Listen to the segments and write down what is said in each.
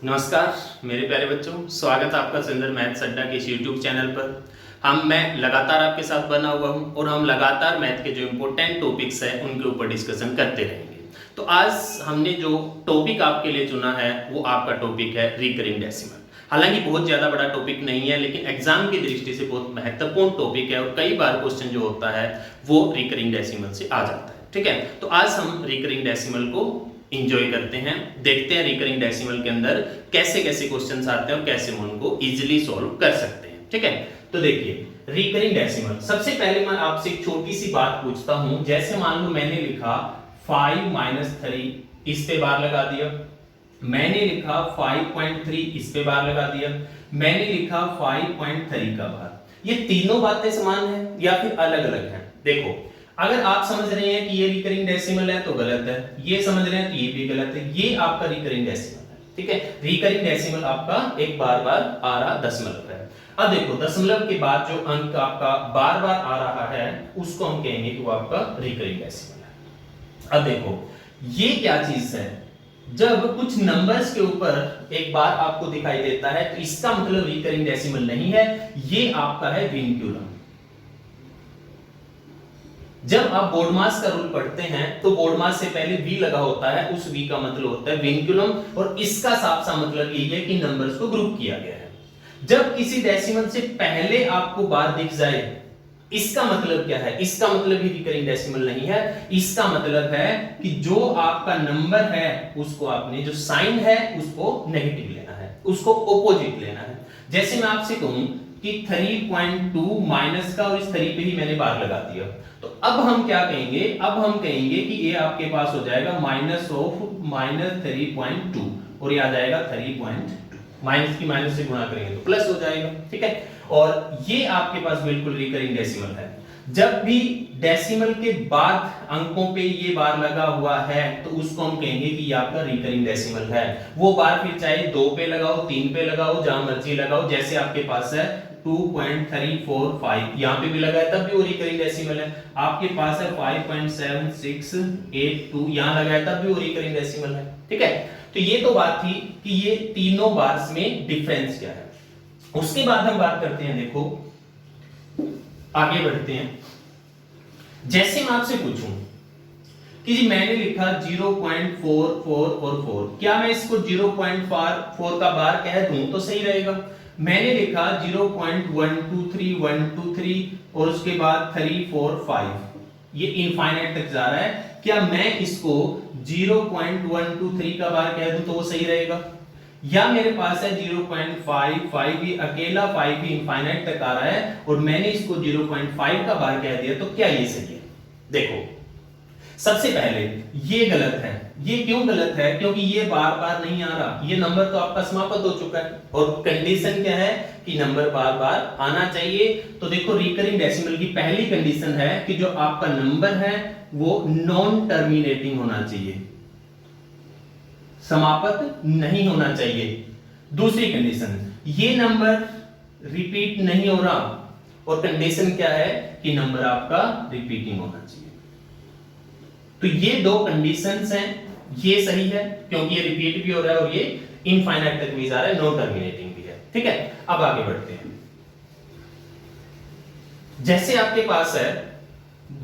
नमस्कार मेरे प्यारे बच्चों, स्वागत है आपका सुंदर मैथ्स अड्डा के इस यूट्यूब चैनल पर। मैं लगातार आपके साथ बना हुआ हूं और हम लगातार मैथ के जो इम्पोर्टेंट टॉपिक्स हैं उनके ऊपर डिस्कशन करते रहेंगे। तो आज हमने जो टॉपिक आपके लिए चुना है वो आपका टॉपिक है रिकरिंग डेसिमल। हालांकि बहुत ज़्यादा बड़ा टॉपिक नहीं है, लेकिन एग्जाम की दृष्टि से बहुत महत्वपूर्ण टॉपिक है और कई बार क्वेश्चन जो होता है वो रिकरिंग डेसिमल से आ जाता है। ठीक है, तो आज हम रिकरिंग डेसिमल को इंजॉय करते हैं, देखते हैं रिकरिंग डेसिमल के अंदर कैसे कैसे क्वेश्चंस आते हैं और कैसे हम उनको इजीली सॉल्व कर सकते हैं। ठीक है, तो देखिए रिकरिंग डेसिमल, सबसे पहले मैं आपसे एक छोटी सी बात पूछता हूं। जैसे मान लो मैंने लिखा 5 - 3, इस पे बार लगा दिया। मैंने लिखा 5.3, इस पे बार लगा दिया। मैंने लिखा 5.3 का बार। ये तीनों बातें समान है या फिर अलग अलग है? देखो, अगर आप समझ रहे हैं कि ये रिकरिंग डेसिमल है तो गलत है, ये समझ रहे हैं तो ये भी गलत है। ये आपका रिकरिंग डेसिमल है। ठीक है, रिकरिंग डेसिमल आपका एक बार बार आ रहा दशमलव है। अब देखो, दशमलव के बाद जो अंक आपका बार बार आ रहा है उसको हम कहेंगे कि वो आपका रिकरिंग डेसिमल है। अब देखो, ये क्या चीज है? जब कुछ नंबर्स के ऊपर एक बार आपको दिखाई देता है तो इसका मतलब रिकरिंग डेसिमल नहीं है, ये आपका है विनक्यूलम। जब आप बोर्डमास का रूल पढ़ते हैं तो बोर्डमास से पहले वी लगा होता है, उस वी का मतलब होता है विनक्यूलम, और इसका साफ सा मतलब यही है कि नंबर्स को ग्रुप किया गया है। जब किसी डेसिमल से पहले आपको बार दिख जाए, इसका मतलब क्या है? इसका मतलब ही रिकरिंग डेसिमल नहीं है। इसका मतलब है कि जो आपका नंबर है उसको आपने जो साइन है उसको नेगेटिव लेना है, उसको ऑपोजिट लेना है। जैसे मैं आपसे कहूं कि 3.2 माइनस का, और इस 3 पे ही मैंने बार लगा दिया, तो अब हम क्या कहेंगे? अब हम कहेंगे कि ये आपके पास हो जाएगा माइनस ऑफ -3.2, और ये आ जाएगा 3.2। माइनस की माइनस से गुणा करेंगे तो प्लस हो जाएगा। ठीक है, और ये आपके पास बिल्कुल रिकरिंग डेसिमल है। जब भी डेसिमल के बाद अंकों पे ये बार लगा हुआ है तो उसको हम कहेंगे कि ये आपका रिकरिंग डेसिमल है। वो बार फिर चाहे 2 पे लगाओ, 3 पे लगाओ, जहां मर्जी लगाओ। जैसे आपके पास है 2.345, यहां पे भी लगा है तब भी वो रिकरिंग डेसिमल है। आपके पास है 5.7682, यहां लगा है तब भी वो रिकरिंग डेसिमल है। ठीक है, तो ये तो बात थी कि ये तीनों बार्स में डिफरेंस क्या है। उसके बाद हम बात करते हैं, देखो आगे बढ़ते हैं। जैसे मैं आपसे पूछूं कि जी मैंने लिखा 0.4444, क्या मैं इसको 0.4 का बार कह दूं तो सही रहेगा? मैंने लिखा 0.123123 और उसके बाद 345, ये इनफाइनाइट तक जा रहा है। क्या मैं इसको 0.123 का बार कह दूं तो वो सही रहेगा? या मेरे पास है 0.55, ये अकेला 5 भी इनफाइनाइट तक आ रहा है और मैंने इसको 0.5 का बार कह दिया, तो क्या ये सही है? देखो, सबसे पहले ये गलत है। ये क्यों गलत है? क्योंकि ये बार बार नहीं आ रहा, ये नंबर तो आपका समाप्त हो चुका है, और कंडीशन क्या है कि नंबर बार बार आना चाहिए। तो देखो, रिकरिंग डेसिमल की पहली कंडीशन है कि जो आपका नंबर है वो नॉन टर्मिनेटिंग होना चाहिए, समाप्त नहीं होना चाहिए। दूसरी कंडीशन, ये नंबर रिपीट नहीं हो रहा, और कंडीशन क्या है कि नंबर आपका रिपीटिंग होना चाहिए। तो ये दो कंडीशंस हैं, ये सही है क्योंकि ये रिपीट भी हो रहा है और ये इनफाइनाइट तक भी जा रहा है, नो टर्मिनेटिंग भी है। ठीक है, अब आगे बढ़ते हैं। जैसे आपके पास है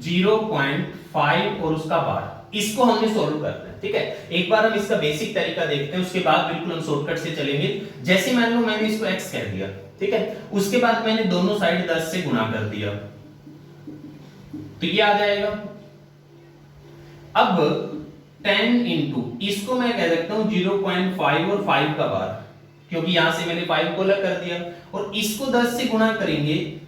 0.5 और उसका बार, इसको हमने सॉल्व करना है। ठीक है, एक बार हम इसका बेसिक तरीका देखते हैं, उसके बाद बिल्कुल हम शॉर्टकट से चलेंगे। जैसे मान लो मैंने इसको x कह दिया, ठीक है, उसके बाद मैंने दोनों साइड 10 से गुणा कर दिया, तो ये आ जाएगा। अब 10 इंटू, इसको मैं कह सकता हूं 0.5 और 5 का बार, क्योंकि यहां से मैंने 5 को अलग कर दिया, और इसको 10 से गुणा करेंगे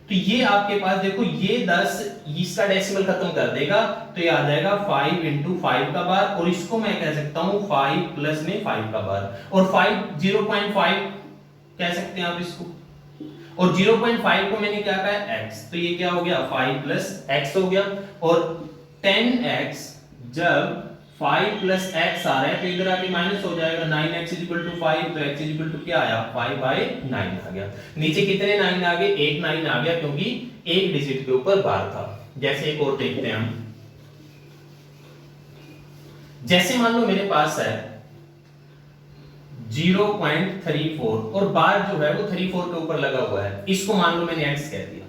तो ये आपके पास देखो, ये 10 इसका डेसिमल खत्म कर देगा, तो ये आ जाएगा 5 इंटू 5 का बार, और इसको मैं कह सकता हूं 5 प्लस में 5 का बार, और 5 0.5 कह सकते हैं आप इसको, और 0.5 को मैंने क्या कहा है x, तो ये क्या हो गया 5 प्लस x हो गया। और 10x, जब 5 प्लस x आ रहा है तो इधर आके माइनस हो जाएगा, 9x = 5, तो x = क्या आया 5/9 आ गया। नीचे कितने 9 आ गए? एक 9 आ गया, क्योंकि एक डिजिट के ऊपर बार था। जैसे एक और देखते हैं हम, जैसे मान लो मेरे पास है 0.34 और बार जो है वो 34 के ऊपर लगा हुआ है, इसको मान लो मैंने x कह दिया,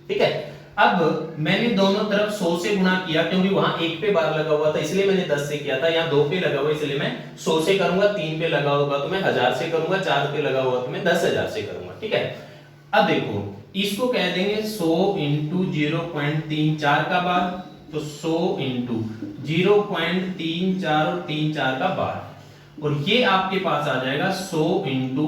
ठीक है। अब मैंने दोनों तरफ 100 से गुणा किया क्योंकि वहां 1 पे बार लगा हुआ था इसलिए मैंने 10 से किया था, यहाँ 2 पे लगा हुआ इसलिए मैं 100 से करूंगा, 3 पे लगा होगा तो मैं 1000 से करूंगा, 4 पे लगा हुआ तो मैं 10,000 से करूंगा, ठीक है। अब देखो इसको कह देंगे 100 इंटू 0.34 का बार, तो 100 इंटू 0.34 और 34 का बार, और ये आपके पास आ जाएगा 100 इंटू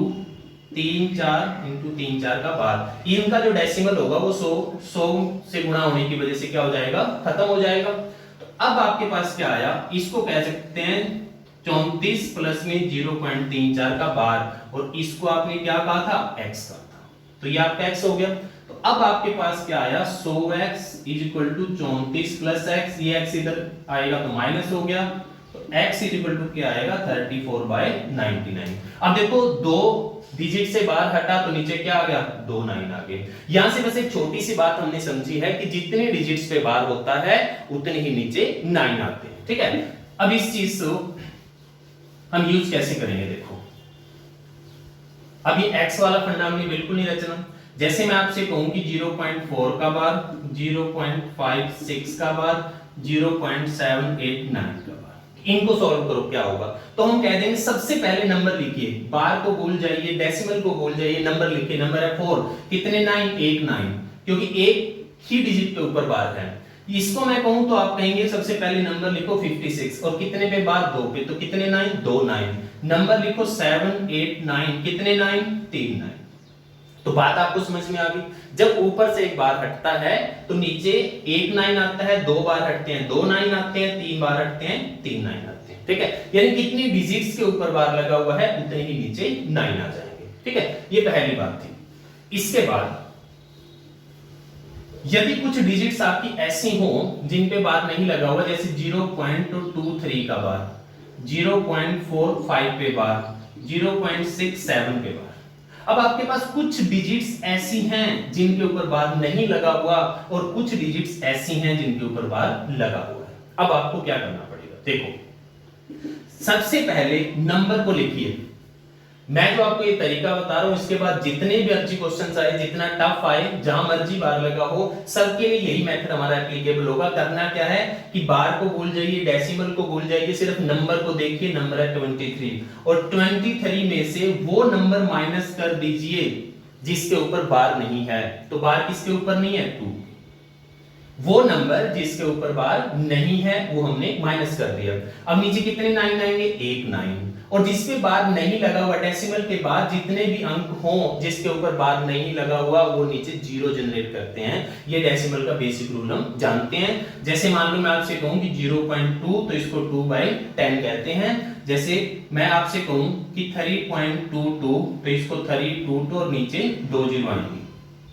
34 का बार। इनका जो डेसिमल होगा वो 100 से गुणा होने की वजह से क्या हो जाएगा, खत्म हो जाएगा। तो अब आपके पास क्या आया, इसको कह सकते हैं 34 प्लस में 0.34 का बार, और इसको आपने क्या कहा था, x का था, तो ये आपका x हो गया। तो अब आपके पास क्या आया, 100x is equal to 34 plus x, ये x इधर आएगा तो माइनस हो गया, तो x इज इक्वल टू क्या आएगा 34/99। अब देखो 2 डिजिट से बाहर हटा तो नीचे क्या आ गया, 2 9 आ गए। यहां से बस एक छोटी सी बात हमने समझी है कि जितने डिजिट्स पे बार होता है उतने ही नीचे 9 आते हैं, ठीक है। अब इस चीज को हम यूज कैसे करेंगे, देखो अब ये x वाला फंडा हमने बिल्कुल नहीं रचना। जैसे मैं आपसे कहूं कि 0.4 का बार, 0.56 का बार, 0.789 का बार, इनको सॉल्व करो क्या होगा, तो हम कह देंगे सबसे पहले नंबर लिखिए, बार को भूल जाइए, डेसिमल को भूल जाइए, नंबर लिखिए, नंबर है 4, कितने 9, 1 9, क्योंकि एक ही डिजिट के ऊपर बार है। इसको मैं कहूं तो आप कहेंगे सबसे पहले नंबर लिखो 56, और कितने पे बार, 2 पे, तो कितने 9, 2 9, नंबर लिखो 7 8 9, कितने 9, 3 9। तो बात आपको समझ में आ गई, जब ऊपर से एक बार हटता है तो नीचे 1 9 आता है, 2 बार हटते हैं 2 9 आते हैं, 3 बार हटते हैं 3 9 आते हैं, ठीक है। यानी कितनी डिजिट्स के ऊपर बार लगा हुआ है उतने ही नीचे 9 आ जाएंगे, ठीक है। ये पहली बात थी। इसके बाद यदि कुछ डिजिट्स आपकी ऐसी हो जिन पे बार नहीं लगा हुआ, जैसे 0.23 का बार, 0.45 पे बार, 0.67 पे बार, अब आपके पास कुछ डिजिट्स ऐसी हैं जिनके ऊपर बार नहीं लगा हुआ और कुछ डिजिट्स ऐसी हैं जिनके ऊपर बार लगा हुआ है। अब आपको क्या करना पड़ेगा, देखो सबसे पहले नंबर को लिखिए। मैं जो आपको ये तरीका बता रहा हूं इसके बाद जितने भी अच्छी क्वेश्चंस आए, जितना टफ आए, जहां मर्जी बार लगा हो, सबके लिए यही मेथड हमारा एप्लीकेबल होगा। करना क्या है कि बार को भूल जाइए, डेसिमल को भूल जाइए, सिर्फ नंबर को देखिए, नंबर है 23, और 23 में से वो नंबर माइनस कर दीजिए जिसके ऊपर बार नहीं है। तो बार किसके ऊपर नहीं है, 2, वो नंबर जिसके ऊपर बार नहीं है वो हमने माइनस कर दिया। अब नीचे कितने 9 आएंगे, 1 9, और जिसपे बार नहीं लगा हुआ, डेसिमल के बाद जितने भी अंक हों जिसके ऊपर बार नहीं लगा हुआ वो नीचे 0 जनरेट करते हैं। ये डेसिमल का बेसिक रूल हम जानते हैं। जैसे मान लो मैं आपसे कहूं कि 0.2 तो इसको 2/10 कहते हैं। जैसे मैं आपसे कहूं कि 3.22 तो इसको 322 और नीचे 2 0 आएंगे,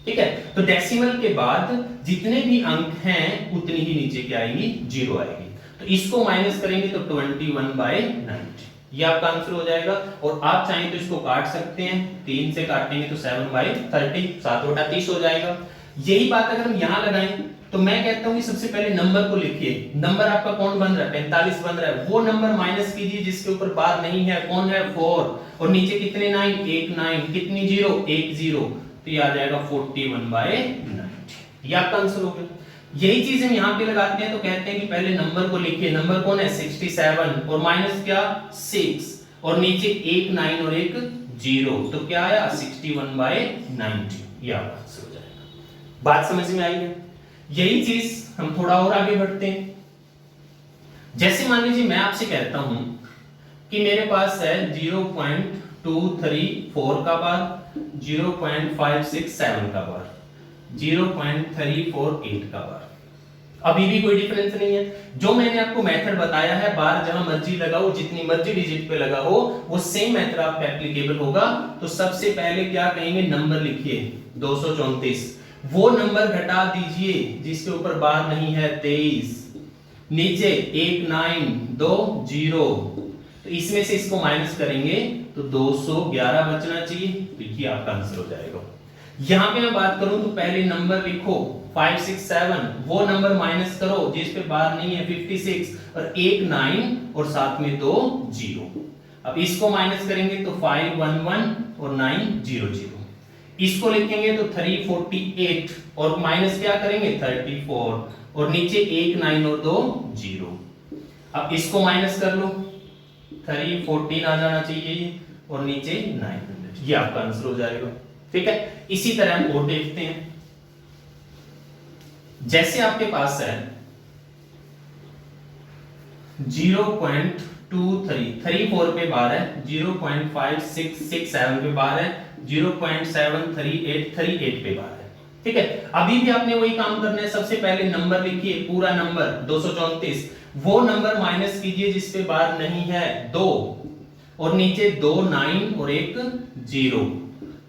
ठीक है। तो डेसिमल के बाद जितने भी अंक हैं उतनी ही नीचे क्या आएंगी, 0 आएगी। तो इसको माइनस करेंगे तो 21/90, ये आपका आंसर हो जाएगा। और आप चाहें तो इसको काट सकते हैं, 3 से काटेंगे तो 7/30, 7/30 हो जाएगा। यही बात अगर हम यहां लगाएं तो मैं कहता हूं कि सबसे पहले नंबर को लिखिए। नंबर आपका कौन बन रहा है, 45 बन रहा है, वो नंबर माइनस कीजिए जिसके ऊपर बार नहीं है, कौन है, 4, और नीचे कितने 9, 1 9, कितनी 0, 1 0, तो ये आ जाएगा 41/90, ये आपका आंसर हो गया। यही चीज हम यहाँ पे लगाते हैं तो कहते हैं कि पहले नंबर को लिखिए, नंबर कौन है 67, और माइनस क्या 6, और नीचे 1 9 और 1 0, तो क्या आया 61/90, ये आपका आंसर हो जाएगा। बात समझ में आई है। यही चीज हम थोड़ा और आगे बढ़ते हैं। जैसे मान लीजिए मैं आपसे कहता हूं कि मेरे पास है 0.234 का बार, 0.567 का बार, 0.348 का बार, अभी भी कोई डिफरेंस नहीं है। जो मैंने आपको मेथड बताया है, बार जहां मर्जी लगाओ, जितनी मर्जी डिजिट पे लगा हो, वो सेम मेथड आप पे एप्लीकेबल होगा। तो सबसे पहले क्या कहेंगे, नंबर लिखिए 234, वो नंबर घटा दीजिए जिसके ऊपर बार नहीं है 23, नीचे 1 9 2 0, तो इसमें से इसको माइनस करेंगे तो 211 बचना चाहिए, तो ये आपका आंसर हो जाएगा। यहां पे मैं बात करूं तो पहले नंबर लिखो 567, वो नंबर माइनस करो जिस पे बार नहीं है 56, और 1 9 और साथ में 2 0। अब इसको माइनस करेंगे तो 511 और 900। इसको लिखेंगे तो 348 और माइनस क्या करेंगे 34 और नीचे 1 9 और 2 0। अब इसको माइनस कर लो 314 आ जाना चाहिए और नीचे 900, ये आपका आंसर हो जाएगा। ठीक है, इसी तरह हम और देखते हैं। जैसे आपके पास है 0.23 34 पे बार है, 0.5667 पे बार है, 0.73838 पे बार है। ठीक है, अभी भी आपने वही काम करना है। सबसे पहले नंबर लिखिए, पूरा नंबर 234, वो नंबर माइनस कीजिए जिस पे बार नहीं है 2 और नीचे 2 9 और 1 0,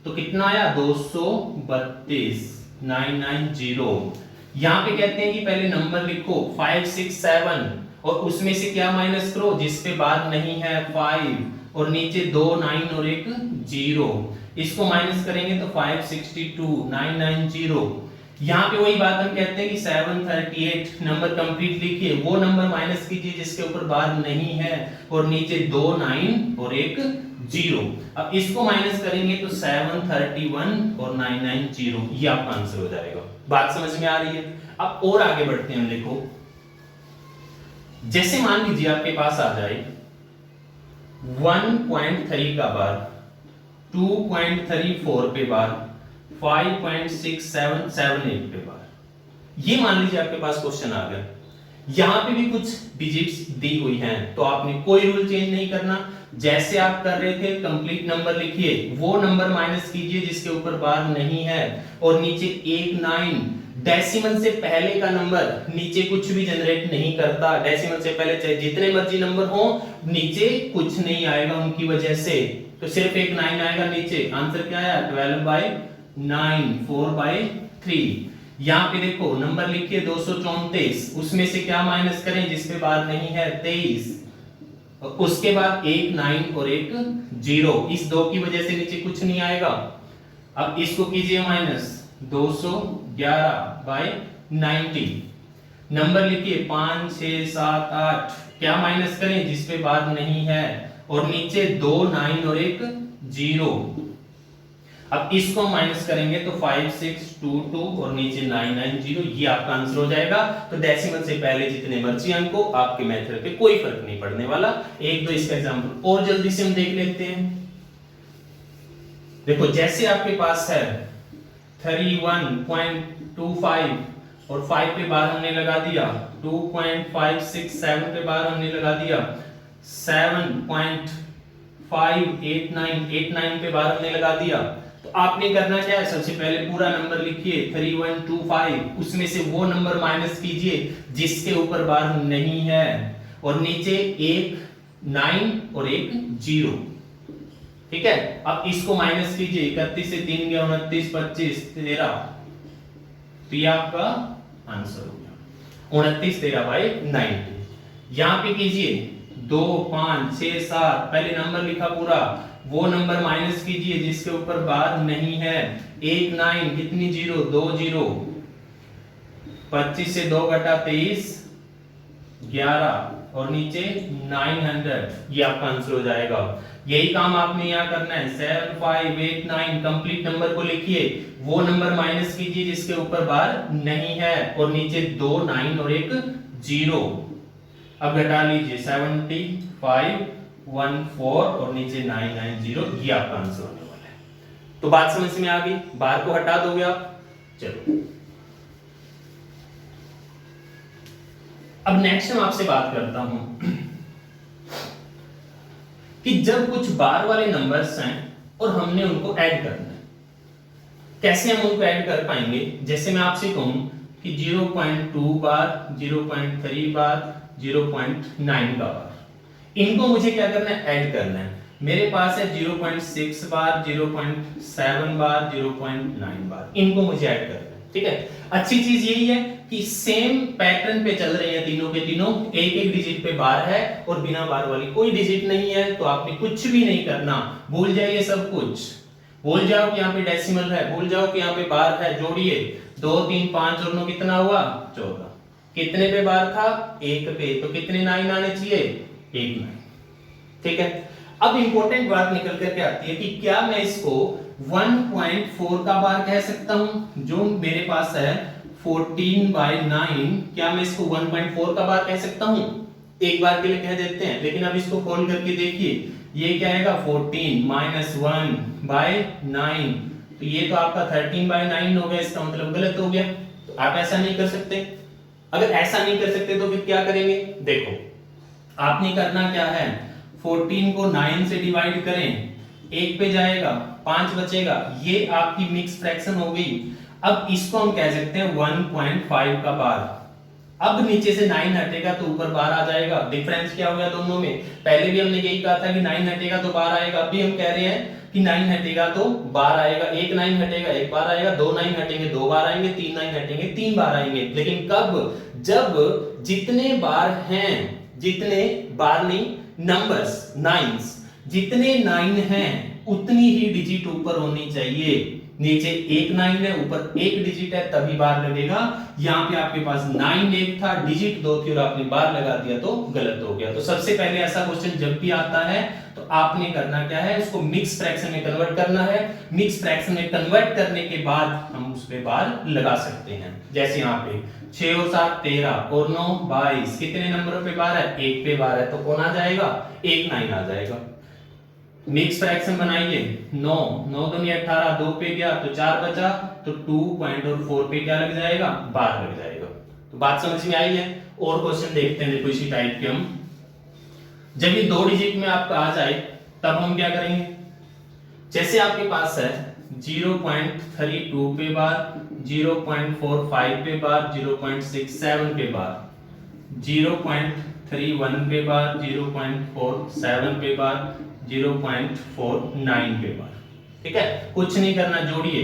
तो कितना आया 232 990। यहां पे कहते हैं कि पहले नंबर लिखो 567 और उसमें से क्या माइनस करो जिस पे बार नहीं है 5 और नीचे 2 9 और 1 0, इसको माइनस करेंगे तो 562 990। यहाँ पे वही बात हम कहते हैं कि 738 नंबर कंप्लीट लिखिए, वो नंबर माइनस कीजिए जिसके ऊपर बार नहीं है और नीचे 2 9 और 1 0। अब इसको माइनस करेंगे तो 731 और 990, ये आपका आंसर हो जाएगा। बात समझ में आ रही है? अब और आगे बढ़ते हैं हम। देखो जैसे मान लीजिए आपके पास आ जाए 1.3 का बार, 2.34 पे बार, 5.6778 पे बार, ये मान लीजिए आपके पास क्वेश्चन आ गया। यहां पे भी कुछ डिजिट्स दी हुई हैं, तो आपने कोई रूल चेंज नहीं करना। जैसे आप कर रहे थे कंप्लीट नंबर लिखिए, वो नंबर माइनस कीजिए जिसके ऊपर बार नहीं है और नीचे 1 9। डेसिमल से पहले का नंबर नीचे कुछ भी जनरेट नहीं करता। डेसिमल से पहले चाहे जितने मर्जी नंबर हो, नीचे कुछ नहीं आएगा उनकी वजह से, तो सिर्फ एक 9 आएगा नीचे। आंसर क्या आया 12/9 4/3। यहां पे देखो नंबर लिखिए 234, उसमें से क्या माइनस करें जिस पे बार नहीं है 23, और उसके बाद 1 9 और 1 0, इस दो की वजह से नीचे कुछ नहीं आएगा। अब इसको कीजिए माइनस 211/90। नंबर लिखिए 5 6 7 8, क्या माइनस करें जिस पे बार नहीं है और नीचे 2 9 और 1 0। अब इसको माइनस करेंगे तो 5622 और नीचे 990, ये आपका आंसर हो जाएगा। तो डेसिमल से पहले जितने मर्जी अंक को आपके मेथड पे कोई फर्क नहीं पड़ने वाला। एक दो इसका एग्जांपल और जल्दी से हम देख लेते हैं। देखो जैसे आपके पास है 31.25 और 5 पे बार हमने लगा दिया, 2.567 पे बार हमने लगा दिया, 7.589 पे बार हमने लगा दिया। तो आपने करना क्या है, सबसे पहले पूरा नंबर लिखिए 3125, उसमें से वो नंबर माइनस कीजिए जिसके ऊपर बार नहीं है और नीचे 1 9 और 1 0। ठीक है, अब इसको माइनस कीजिए, 31 से 3 गया 29 25 13, तो ये आपका आंसर हो गया 29 13/90। यहां पे कीजिए 2 5 6 7, पहले नंबर लिखा पूरा, वो नंबर माइनस कीजिए जिसके ऊपर बार नहीं है, 1 9 कितनी 0 2 0, 25 से 2 घटा 23 11 और नीचे 900, ये आपका आंसर हो जाएगा। यही काम आपने यहाँ करना है, 7 5 8 9 कंप्लीट नंबर को लिखिए, वो नंबर माइनस कीजिए जिसके ऊपर बार नहीं है और नीचे 2 9 और 1 0। अब घटा लीजिए 75 14 और नीचे 990, ये आपका आंसर होने वाला है। तो बात समझ में आ गई? बार को हटा दोगे आप। चलो अब नेक्स्ट हम आपसे बात करता हूं कि जब कुछ बार वाले नंबर्स हैं और हमने उनको ऐड करना है, कैसे हम उनको ऐड कर पाएंगे। जैसे मैं आपसे कहूं कि 0.2 बार, 0.3 बार, 0.9 का बार, इनको मुझे क्या करना है, ऐड करना है। मेरे पास है 0.6 बार, 0.7 बार, 0.9 बार, इनको मुझे ऐड करना है। ठीक है, अच्छी चीज यही है कि सेम पैटर्न पे चल रहे हैं तीनों के तीनों, एक एक डिजिट पे बार है और बिना बार वाली कोई डिजिट नहीं है। तो आपने कुछ भी नहीं करना, भूल जाइए सब कुछ। भूल जाओ कि यहाँ पे डेसिमल है, भूल जाओ कि यहाँ पे बार है, जोड़िए 2 3 5 और 9 कितना हुआ 14। कितने पे बार था, 1 पे, तो कितने 9 आने चाहिए, 1 9। ठीक है, अब इंपॉर्टेंट बात निकल करके आती है कि क्या मैं इसको 1.4 का बार कह सकता हूं, जो मेरे पास है 14/9, क्या मैं इसको 1.4 का बार कह सकता हूं? एक बार के लिए कह देते हैं, लेकिन अब इसको खोल करके देखिए, ये क्या आएगा 14 माइनस 1/9, तो ये तो आपका 13/9 हो गया, इसका मतलब गलत हो गया। तो आप ऐसा नहीं कर सकते। अगर ऐसा नहीं कर सकते तो फिर क्या करेंगे? देखो, आपने करना क्या है, 14 को 9 से डिवाइड करें, 1 पे जाएगा, 5 बचेगा, ये आपकी मिक्स फ्रैक्शन हो गई। अब इसको हम कह सकते हैं 1.5 का बार। अब नीचे से 9 हटेगा तो ऊपर बार आ जाएगा। डिफरेंस क्या हो गया दोनों में? पहले भी हमने यही कहा था कि 9 हटेगा तो बार आएगा, अभी हम कह रहे हैं कि 9 हटेगा तो बार आएगा। एक 9 हटेगा एक बार आएगा, 2 9 हटेंगे 2 बार आएंगे, 3 9 हटेंगे 3 बार आएंगे। लेकिन कब? जब जितने बार हैं, जितने बार नहीं, नंबर्स, नाइन्स, जितने 9 हैं उतनी ही डिजिट ऊपर होनी चाहिए। नीचे एक 9 है, ऊपर एक डिजिट है, तभी बार लगेगा। यहाँ पे आपके पास 9 एक था, डिजिट 2 थी और आपने बार लगा दिया तो गलत हो गया। तो सबसे पहले ऐसा क्वेश्चन जब भी आता है तो आपने करना क्या है, उसको मिक्स फ्रैक्शन में कन्वर्ट करना है। मिक्स फ्रैक्शन में कन्वर्ट करने के बाद हम उस पे बार लगा सकते हैं। जैसे यहाँ पे 6 और 7 13 और 9 22, कितने नंबरों पे बार है? 1 पे बार है, तो कौन आ जाएगा? 1 9 आ जाएगा। मिक्स फ्रैक्शन बनाइए, 9 9 दूनी 18, 2 पे गया तो 4 बचा, तो 2.4 पे क्या लग जाएगा? बार लग जाएगा। तो बात समझ में आई है? और क्वेश्चन देखते हैं देखो इसी टाइप के हम। जब ये 2 डिजिट में आपका आ जाए तब हम क्या करेंगे? जैसे आपके पास है 0.32 पे बार, 0.45 पे बार, 0.67 पे बार, 0.31 पे बार, 0.47 पे बार, 0.49 पे बार। ठीक है, कुछ नहीं करना, जोड़िए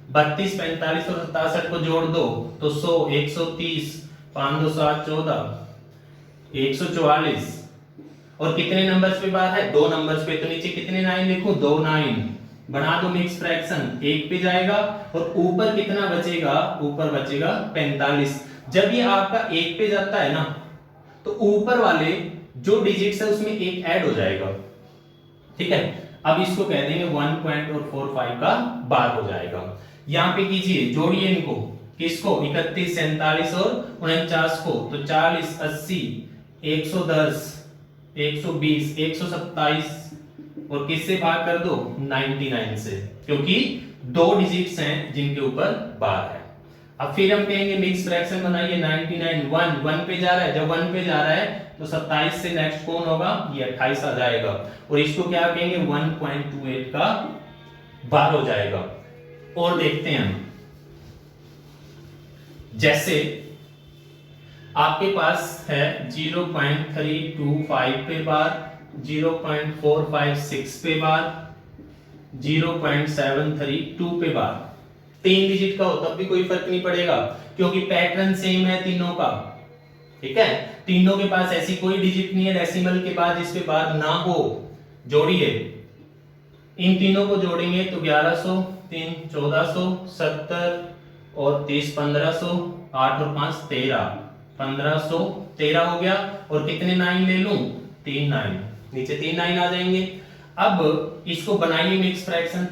32 45 और 67 को जोड़ दो तो 100 130 5 2 7 14 144। और कितने नंबर्स पे बार है? 2 नंबर्स पे, तो नीचे कितने 9 लिखूं? 2 9 बना दो। मिक्स फ्रैक्शन 1 पे जाएगा और ऊपर कितना बचेगा? ऊपर बचेगा 45। जब ये आपका 1 पे जाता है ना तो ऊपर वाले जो डिजिट्स है उसमें एक ऐड हो जाएगा। ठीक है, अब इसको कह देंगे 1.45 का बार हो जाएगा। यहां पे कीजिए, जोड़िए इनको, किसको? 31 47 और 49 को, तो 40 80 110 120 127 और किससे भाग कर दो? 99 से, क्योंकि 2 डिजिट्स हैं जिनके ऊपर बार है। अब फिर हम कहेंगे मिक्स फ्रैक्शन बनाइए, 99 1 पे जा रहा है, जब 1 पे जा रहा है तो 27 से नेक्स्ट कौन होगा? ये 28 आ जाएगा और इसको क्या कहेंगे? 1.28 का बार हो जाएगा। और देखते हैं हम, जैसे आपके पास है 0.325 पे बार, 0.456 पे बार, 0.732 पे बार। 3 डिजिट का हो तब भी कोई फर्क नहीं पड़ेगा क्योंकि पैटर्न सेम है तीनों का। ठीक है, तीनों के पास ऐसी कोई डिजिट नहीं है डेसिमल के बाद इस पे बार ना हो। जोड़िए, इन तीनों को जोड़ेंगे तो 1100 3 1400 70 और 30 1500, 8 और 5 13 1513 हो गया। और कितने 9 ले लूं? 3 9, नीचे 3 9 आ जाएंगे। अब इसको बनाइए मिक्स फ्रैक्शन,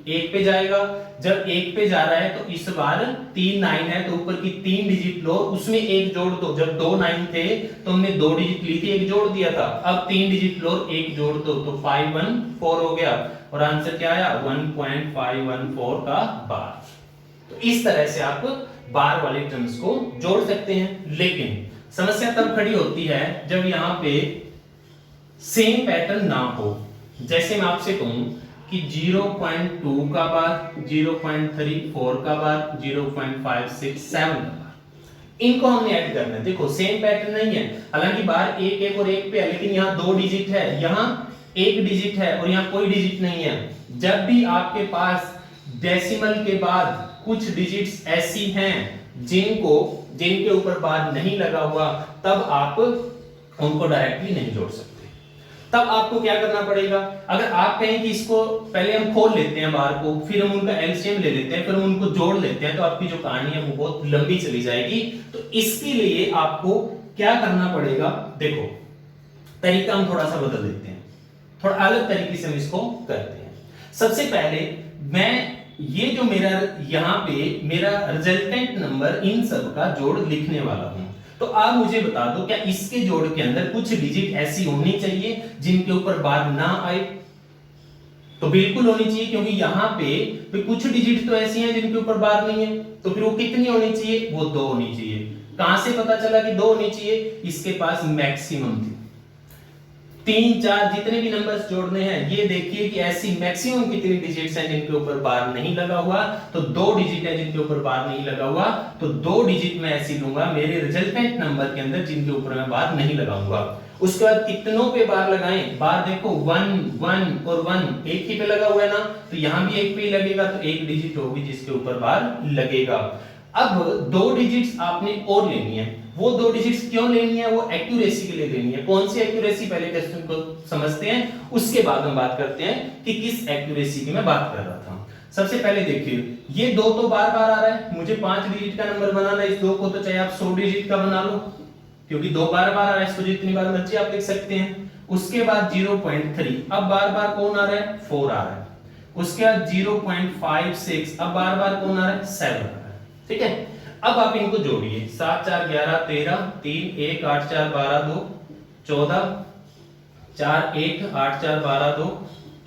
1 पे जाएगा, जब 1 पे जा रहा है तो इस बार 3 9 है तो ऊपर की 3 डिजिट लो, उसमें एक जोड़ दो। जब 2 9 थे तो हमने 2 डिजिट ली थी, एक जोड़ दिया था। अब 3 डिजिट लो, एक जोड़ दो तो 514 हो गया और आंसर क्या आया? 1.514 का बार। तो इस तरह से आप बार वाले टर्म्स को जोड़ सकते हैं। लेकिन समस्या तब खड़ी होती है जब यहां पे सेम पैटर्न ना हो। जैसे मैं आपसे कहूं कि 0.2 का बार, 0.34 का बार, 0.567 का बार, इनको हमने ऐड करना है। देखो सेम पैटर्न नहीं है, हालांकि बार एक एक और एक पे है, लेकिन यहाँ 2 डिजिट है, यहाँ 1 डिजिट है और यहाँ कोई डिजिट नहीं है। जब भी आपके पास डेसिमल के बाद कुछ डिजिट्स ऐसी हैं जिनके ऊपर बार नहीं लगा हुआ, तब आप उनको डायरेक्टली नहीं जोड़ सकते। तब आपको क्या करना पड़ेगा? अगर आप कहें कि इसको पहले हम खोल लेते हैं बार को, फिर हम उनका एलसीएम ले लेते हैं, फिर हम उनको जोड़ लेते हैं, तो आपकी जो कहानी है वो बहुत लंबी चली जाएगी। तो इसके लिए आपको क्या करना पड़ेगा? देखो तरीका हम थोड़ा सा बदल देते हैं। थोड़ा अलग तरीके से हम इसको करते हैं। सबसे पहले मैं ये जो मेरा यहाँ पे मेरा रिजल्टेंट नंबर इन सब का जोड़ लिखने वाला हूं। तो आप मुझे बता दो क्या इसके जोड़ के अंदर कुछ डिजिट ऐसी होनी चाहिए जिनके ऊपर बार ना आए? तो बिल्कुल होनी चाहिए, क्योंकि यहाँ पे कुछ डिजिट तो ऐसी हैं जिनके ऊपर बार नहीं है। तो फिर वो कितनी होनी चाहिए? वो 2 होनी चाहिए। कहां से पता चला कि 2 होनी चाहिए? इसके पास मैक्सिमम थी। 3 4 जितने भी नंबर्स जोड़ने हैं, ये देखिए कि ऐसी मैक्सिमम कितनी डिजिट्स हैं जिनके ऊपर बार नहीं लगा हुआ। तो 2 डिजिट है जिनके ऊपर बार नहीं लगा हुआ, तो 2 डिजिट मैं ऐसी लूंगा मेरे रिजल्टेंट नंबर के अंदर जिनके ऊपर मैं बार नहीं लगाऊंगा। उसके बाद कितनों पे बार लगाएं? बार देखो 1 1 और 1 एक ही पे लगा हुआ है ना, तो यहां भी एक पे ही लगेगा, तो एक डिजिट होगी जिसके ऊपर बार लगेगा। अब 2 डिजिट्स आपने और लेनी है। वो 2 डिजिट्स क्यों लेनी है? वो एक्यूरेसी के लिए लेनी है। कौन सी एक्यूरेसी? पहले क्वेश्चन को समझते हैं, उसके बाद हम बात करते हैं कि किस एक्यूरेसी की मैं बात कर रहा था। सबसे पहले देखिए, ये 2 तो बार बार आ रहा है, मुझे 5 डिजिट का नंबर बनाना है। इस 2 को तो चाहे आप 100 डिजिट का बना लो, क्योंकि 2 बार बार आ रहा है, इसको जितनी बार मर्जी आप लिख सकते हैं। उसके बाद 0.3, अब बार बार कौन आ रहा है? 4 आ रहा है। उसके बाद 0.56, अब बार बार कौन आ रहा है? 7 आ रहा है। ठीक है, अब आप इनको जोड़िए। 7 4 11 13, 3 1 8 4 12 2 14, 4 1 8 4 12 2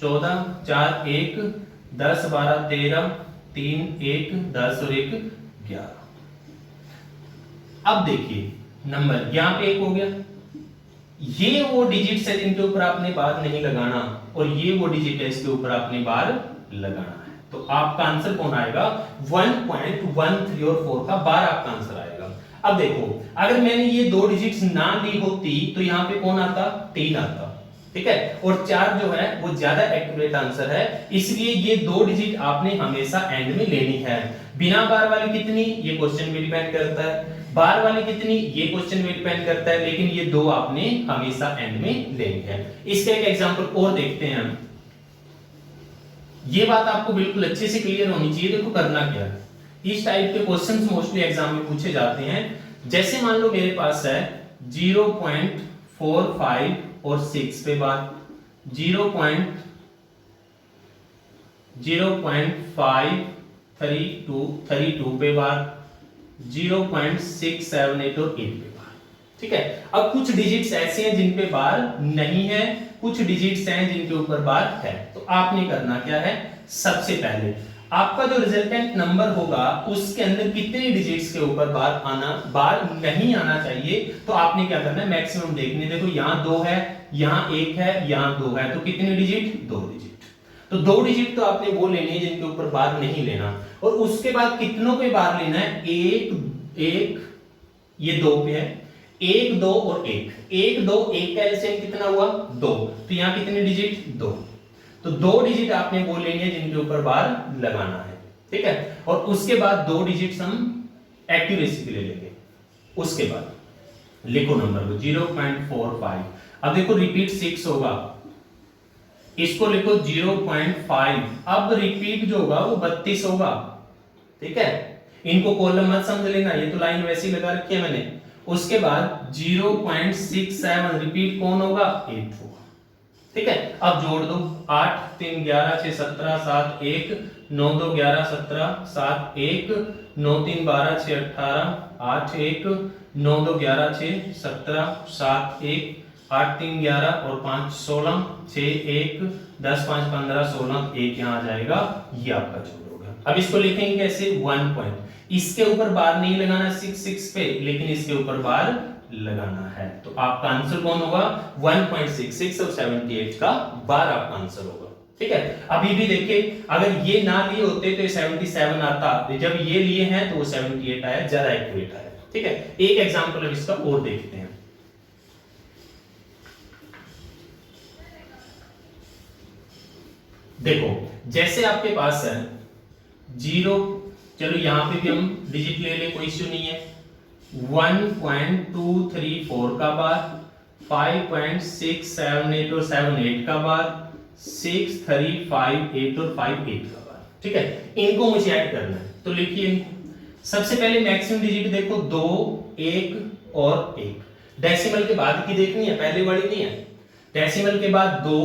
14, 4 1 10 12 13, 3 1 10 और 1 11। अब देखिए नंबर यहाँ पे 1 हो गया। ये वो डिजिट है जिनके ऊपर आपने बार नहीं लगाना, और ये वो डिजिट है इसके ऊपर आपने बार लगाना है। तो आपका आंसर कौन आएगा? 1.13 और 4 का बार आपका आंसर आएगा। अब देखो, अगर मैंने ये 2 डिजिट्स ना ली होती तो यहाँ पे कौन आता? 3 आता। ठीक है, और 4 जो है वो ज्यादा एक्यूरेट आंसर है, इसलिए ये 2 डिजिट आपने हमेशा एंड में लेनी है। बिना बार वाली कितनी, ये क्वेश्चन में डिपेंड करता है। बार वाली कितनी, ये क्वेश्चन में डिपेंड करता है, लेकिन ये 2 आपने हमेशा एंड में लेनी है। इसका एक एग्जांपल और देखते हैं हम। ये बात आपको बिल्कुल अच्छे से क्लियर होनी चाहिए। देखो करना क्या है, इस टाइप के क्वेश्चंस मोस्टली एग्जाम में पूछे जाते हैं। जैसे मान लो मेरे पास है 0.45 और 6 पे बार, 0.532 पे बार, 0.678 और 8 पे बार। ठीक है, अब कुछ डिजिट्स ऐसे हैं जिन पे बार नहीं है, कुछ डिजिट्स हैं जिनके ऊपर बार है। तो आपने करना क्या है? सबसे पहले आपका जो रिजल्टेंट नंबर होगा उसके अंदर कितने डिजिट्स के ऊपर बार नहीं आना चाहिए, तो आपने क्या करना है? मैक्सिमम देखने। देखो यहाँ 2 है, यहाँ 1 है, यहाँ 2 है, तो कितने डिजिट? 2 डिजिट। तो 2 डिजिट तो आपने वो लेने हैं जिनके ऊपर बार नहीं लेना। और उसके बाद कितनों पे बार लेना है? 1 1, ये 2 पे है, 1 2 और 1 1 2, 1 का एलसीएम कितना हुआ? 2। तो यहाँ कितने डिजिट? 2। तो 2 डिजिट आपने वो लेने हैं जिनके ऊपर बार लगाना है। ठीक है, और उसके बाद 2 डिजिट्स हम एक्यूरेसी के लिए लेंगे। उसके बाद लिखो नंबर को 0.45। अब देखो रिपीट 6 होगा, इसको लिखो 0.5। अब रिपीट जो होगा वो 32 होगा। ठीक है, इनको कॉलम मत समझ लेना, ये तो लाइन वैसी लगा रखी है मैंने। उसके बाद 0.67 रिपीट कौन होगा? 8 होगा। ठीक है, अब जोड़ दो। 8 3 11 6 17 7 1 9 2 11 17 7 1 9 3 12 6 18 8 1 9 2 11 6 17 7 1 8 3 11 और 5 16 6 1 10 5 15 16 1 यहाँ आ जाएगा। ये आपका जोड़ होगा। अब इसको लिखेंगे कैसे? 1 पॉइंट। इसके ऊपर बार नहीं लगाना 6 पे, लेकिन इसके ऊपर बार लगाना है। तो आपका आंसर कौन होगा? 1.66 और 78 का बार आपका आंसर होगा। ठीक है, अभी भी देखिए, अगर ये ना लिए होते तो ये 77 आता, जब ये लिए हैं तो वो 78 आया, ज्यादा एक्यूरेट आया। ठीक है, एक एग्जांपल अब इसका और देखते हैं। देखो, जैसे आपके पास है 0, चलो यहां पे भी हम डिजिट ले ले, कोई इश्यू नहीं है। 1.234 का बार, 5.678 और 78 का बार, 6358 और 58 का बार। ठीक है, इनको मुझे ऐड करना है, तो लिखिए इनको। सबसे पहले मैक्सिमम डिजिट देखो 2 1 और 1। डेसिमल के बाद की देखनी है, पहले वाली नहीं है। डेसिमल के बाद 2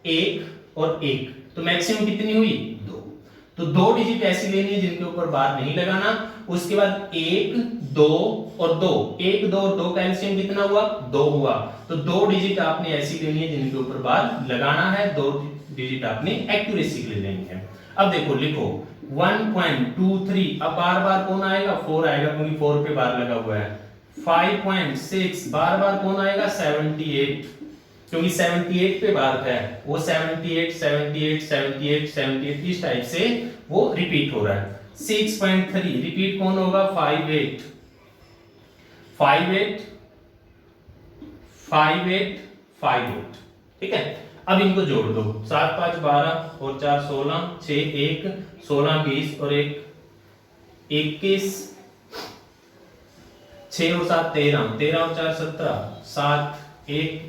1 और 1, तो मैक्सिमम कितनी हुई 2। तो 2 डिजिट ऐसी लेनी है जिनके ऊपर बार नहीं लगाना। उसके बाद 1 2 और 2, 1 2 और 2 का एलसीएम कितना हुआ 2 हुआ। तो 2 डिजिट आपने ऐसी लेनी है जिनके ऊपर बार लगाना है, 2 डिजिट आपने एक्यूरेसी के लिए लेनी है। अब देखो लिखो 1.23, अब बार बार कौन आएगा 4 आएगा क्योंकि 4 पे बार लगा हुआ है। 5.6 बार बार कौन आएगा 78, क्योंकि 78 पे बार है, वो 78 78 78 78 इस टाइप से वो रिपीट हो रहा है। 6.3 रिपीट कौन होगा 58 58 58 58, ठीक है। अब इनको जोड़ दो, 7 5 12 और 4 16, 6 1 16 20 और 1 21, 6 और 7 13, 13 और 4 17, 7 1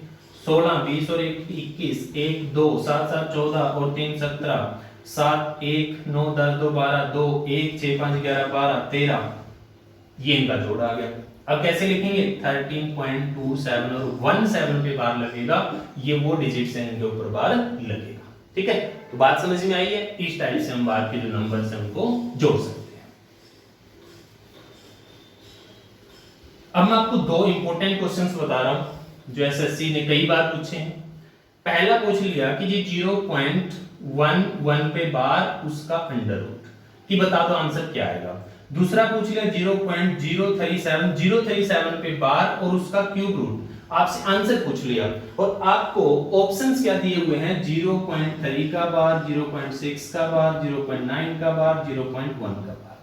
16 20 और 1 21, 1 2 7 7 14 और 3 17, 7 1 9 10 2 12 2 1 6 5 11 12 13, ये इनका जोड़ आ गया। अब कैसे लिखेंगे 13.27 और 17 पे बार लगेगा, ये वो डिजिट्स हैं इनके ऊपर बार लगेगा, ठीक है। तो बात समझ में आई है, इस टाइप से हम बार के जो नंबर्स हैं उनको जोड़ सकते हैं। अब मैं आपको 2 इंपॉर्टेंट क्वेश्चंस बता रहा हूं जो एसएससी ने कई बार पूछे हैं। पहला पूछ लिया कि जी 0.11 पे बार उसका अंडर रूट, कि बता दो आंसर क्या आएगा। दूसरा पूछ लिया 0.037 पे बार और उसका क्यूब रूट, आपसे आंसर पूछ लिया और आपको ऑप्शंस क्या दिए हुए हैं 0.3 का बार, 0.6 का बार, 0.9 का बार, 0.1 का बार।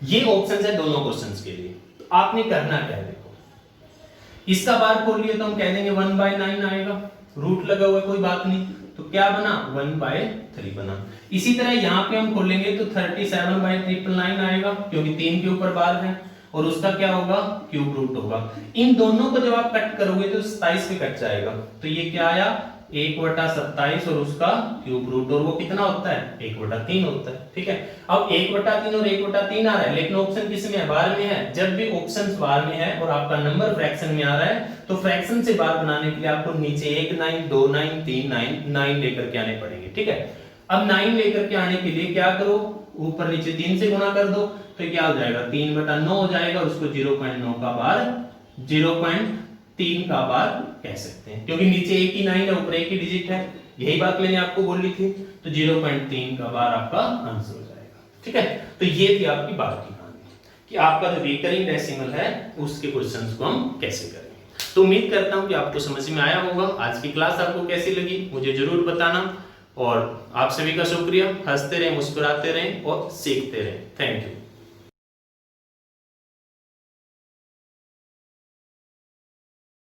ये ऑप्शंस है दोनों क्वेश्चंस के लिए। तो आपने करना क्या है, देखो इसका बार खोल लिए तो हम कह देंगे 1/9 आएगा, रूट लगा हुआ है कोई बात नहीं, तो क्या बना 1/3 बना। इसी तरह यहाँ पे हम खोलेंगे तो 37/999 आएगा क्योंकि 3 के ऊपर बार है और उसका क्या होगा क्यूब रूट होगा। इन दोनों को जब आप कट करोगे तो 27 पे कट जाएगा, तो ये क्या आया 1/27 और उसका क्यूब रूट, और वो कितना होता है 1/3 होता है, ठीक है। अब 1/3 और 1/3 आ रहा है, लेकिन ऑप्शन किस में है बार में है। जब भी ऑप्शन बार में है और आपका नंबर फ्रैक्शन में आ रहा है तो फ्रैक्शन से बार बनाने के लिए आपको नीचे 1 9 2 9 3 9 लेकर के आने पड़ेंगे, ठीक है। अब 9 लेकर के आने के लिए क्या करो, ऊपर नीचे 3 से गुणा कर दो तो क्या हो जाएगा 3/9 हो जाएगा, उसको 0.9 का बार 0.3 का बार कह सकते हैं क्योंकि नीचे एक ही 9 है ऊपर एक ही डिजिट है। यही बात मैंने आपको बोली थी, तो 0.3 का बार आपका आंसर हो जाएगा, ठीक है। तो ये थी आपकी बार की कहानी कि आपका जो रिकरिंग डेसिमल है उसके क्वेश्चंस को हम कैसे करेंगे। तो उम्मीद करता हूं कि आपको समझ में आया होगा। आज की क्लास आपको कैसी लगी मुझे जरूर बताना, और आप सभी का शुक्रिया। हंसते रहें, मुस्कुराते रहें और सीखते रहें। Thank you.